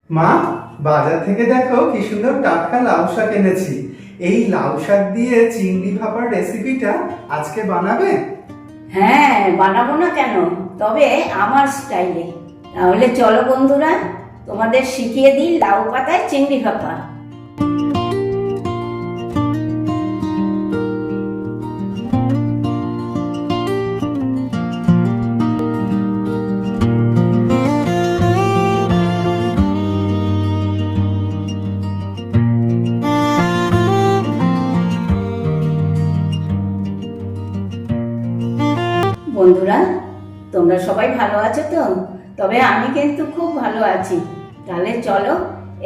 মা, বাজার থেকে দেখো কি সুন্দর টাটকা লাউ শাক এনেছি। এই লাউ শাক দিয়ে চিংড়ি ভাপার রেসিপিটা আজকে বানাবে? হ্যাঁ, বানাবো না কেন, তবে আমার স্টাইলে। তাহলে চলো বন্ধুরা, তোমাদের শিখিয়ে দিই লাউ পাতায় চিংড়ি ভাপা। বন্ধুরা, তোমরা সবাই ভালো আছো তো? তবে আমি কিন্তু খুব ভালো আছি। তাহলে চলো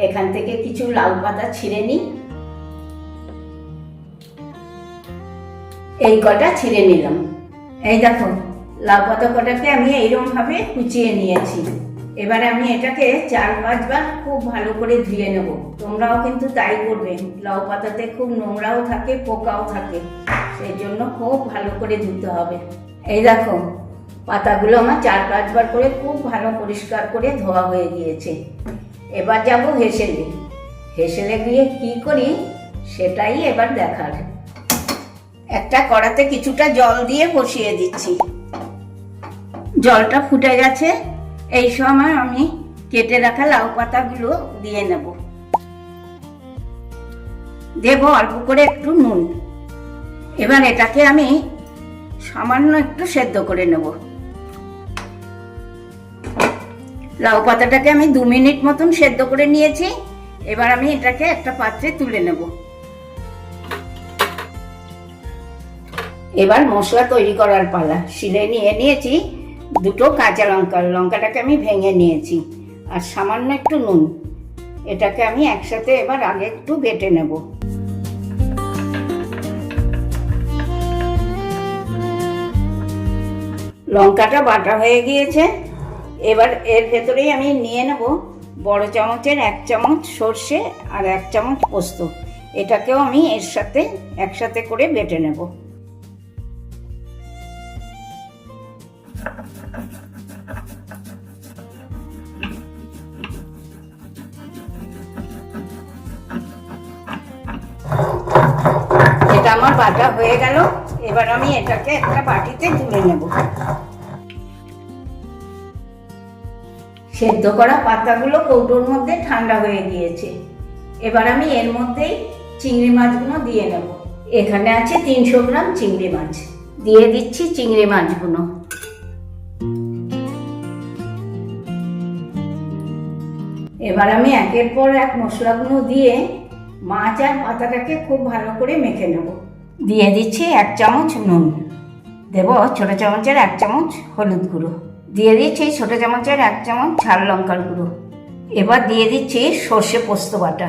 এখান থেকে কিছু লাউ পাতা ছিঁড়ে নিই। এই কটা ছিঁড়ে নিলাম। এই দেখো, লাউ পাতা কটাকে আমি এইরকম ভাবে কুচিয়ে নিয়েছি। এবারে আমি এটাকে 4-5 বার খুব ভালো করে ধুয়ে নেব। তোমরাও কিন্তু তাই করবে। লাউ পাতাতে খুব নোংরাও থাকে, পোকাও থাকে, সেই জন্য খুব ভালো করে ধুতে হবে। এই দেখো, পাতাগুলো আমার 4-5 বার করে খুব ভালো পরিষ্কার করে ধোয়া হয়ে গিয়েছে। এবার যাব হেসেলে। হেসেলে গিয়ে কি করি সেটাই এবার দেখার। একটা কড়াতে কিছুটা জল দিয়ে বসিয়ে দিচ্ছি। জলটা ফুটে গেছে। এই সময় আমি কেটে রাখা লাউ পাতাগুলো দিয়ে নেব। দেব অল্প করে একটু নুন। এবার এটাকে আমি সামান্য একটু সেদ্ধ করে নেব। লাউ পাতাটাকে আমি 2 মিনিট মতন সেদ্ধ করে নিয়েছি। এবার আমি এটাকে একটা পাত্রে তুলে নেব। এবার মশলা তৈরি করার পালা। শিলে নিয়ে নিয়েছি 2 কাঁচা লঙ্কা। লঙ্কাটাকে আমি ভেঙে নিয়েছি, আর সামান্য একটু নুন। এটাকে আমি একসাথে এবার আগে একটু বেটে নেব। লঙ্কাটা বাটা হয়ে গিয়েছে। এবার এর ভেতরেই আমি নিয়ে নেব বড় চামচের 1 চামচ সর্ষে আর 1 চামচ পোস্ত। এটাকেও আমি এর সাথে একসাথে করে বেটে নেব। এটা আমার বাটা হয়ে গেল। এবার আমি এটাকে একটা বাটিতে তুলে নেব। সেদ্ধ করা পাতাগুলো কৌটোর মধ্যে ঠান্ডা হয়ে গিয়েছে। এবার আমি এর মধ্যেই চিংড়ি মাছগুলো দিয়ে নেব। এখানে আছে 300 গ্রাম চিংড়ি মাছ। দিয়ে দিচ্ছি চিংড়ি মাছগুলো। এবার আমি একের পর এক মশলাগুলো দিয়ে মাছ আর পাতাটাকে খুব ভালো করে মেখে নেব। দিয়ে দিচ্ছি 1 চামচ নুন। দেব ছোট চামচের 1 চামচ হলুদ গুঁড়ো। দিয়ে দিচ্ছি ছোট চামচের 1 চামচ ঝাল লঙ্কার গুঁড়ো। এবার দিয়ে দিচ্ছি সর্ষে পোস্ত বাটা।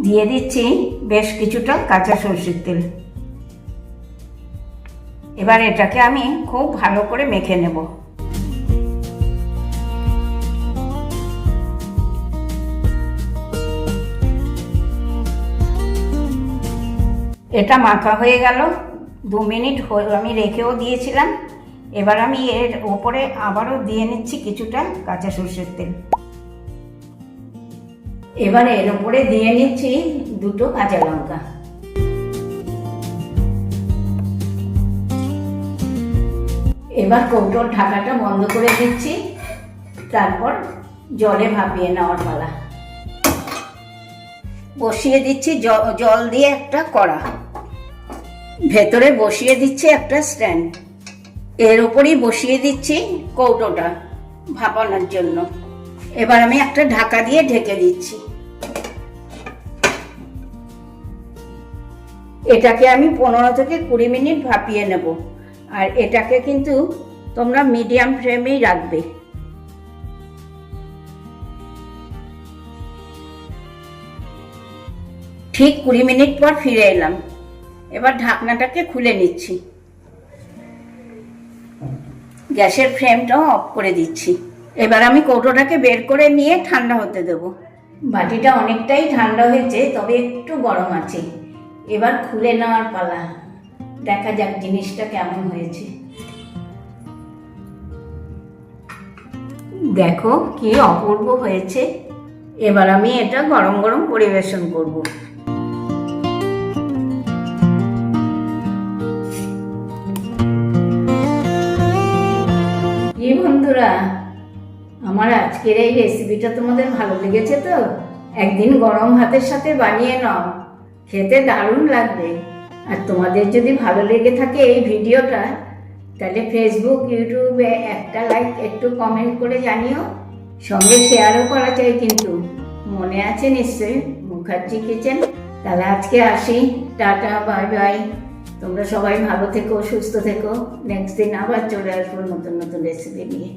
দিয়ে দিচ্ছি বেশ কিছুটা কাঁচা সর্ষের তেল। এবার এটাকে আমি খুব ভালো করে মেখে নেব। এটা মাখা হয়ে গেল। 2 মিনিট আমি রেখেও দিয়েছিলাম। এবার আমি এর ওপরে আবারও দিয়ে নিচ্ছি কিছুটা কাঁচা সর্ষের তেল। এবার এর ওপরে দিয়ে নিচ্ছি 2 কাঁচা লঙ্কা। এবার কৌটোর ঢাকাটা বন্ধ করে দিচ্ছি। তারপর জলে ভাপিয়ে নেওয়ার পালা। বসিয়ে দিচ্ছি জল দিয়ে একটা কড়া। ভেতরে বসিয়ে দিচ্ছি একটা স্ট্যান্ড। এর উপরই বসিয়ে দিচ্ছি কৌটোটা ভাপানোর জন্য। এবার আমি একটা ঢাকা দিয়ে ঢেকে দিচ্ছি। এটাকে আমি 15 থেকে 20 মিনিট ভাপিয়ে নেব। আর এটাকে কিন্তু তোমরা মিডিয়াম ফ্লেমেই রাখবে। ঠিক 20 মিনিট পর ফিরে এলাম। এবার ঢাকনাটাকে খুলে নিচ্ছি। গ্যাসের ফ্লেমটাও অফ করে দিচ্ছি। এবার আমি কৌটোটাকে বের করে নিয়ে ঠান্ডা হতে দেব। বাটিটা অনেকটাই ঠান্ডা হয়েছে, তবে একটু গরম আছে। এবার খুলে নেওয়ার পালা। দেখা যাক জিনিসটা কেমন হয়েছে। দেখো কি অপূর্ব হয়েছে। এবার আমি এটা গরম গরম পরিবেশন করব। কি বন্ধুরা, আমার আজকের এই রেসিপিটা তোমাদের ভালো লেগেছে তো? একদিন গরম ভাতের সাথে বানিয়ে নাও, খেতে দারুণ লাগবে। আর তোমাদের যদি ভালো লেগে থাকে এই ভিডিওটা, তাহলে ফেসবুক ইউটিউবে একটা লাইক একটু কমেন্ট করে জানিও, সঙ্গে শেয়ারও করা চাই কিন্তু। মনে আছে নিশ্চয়ই মুখার্জি কিচেন। তাহলে আজকে আসি, টাটা, বাই বাই। তোমরা সবাই ভালো থেকো, সুস্থ থেকো। নেক্সট দিন আবার চলে আসবো নতুন নতুন রেসিপি নিয়ে।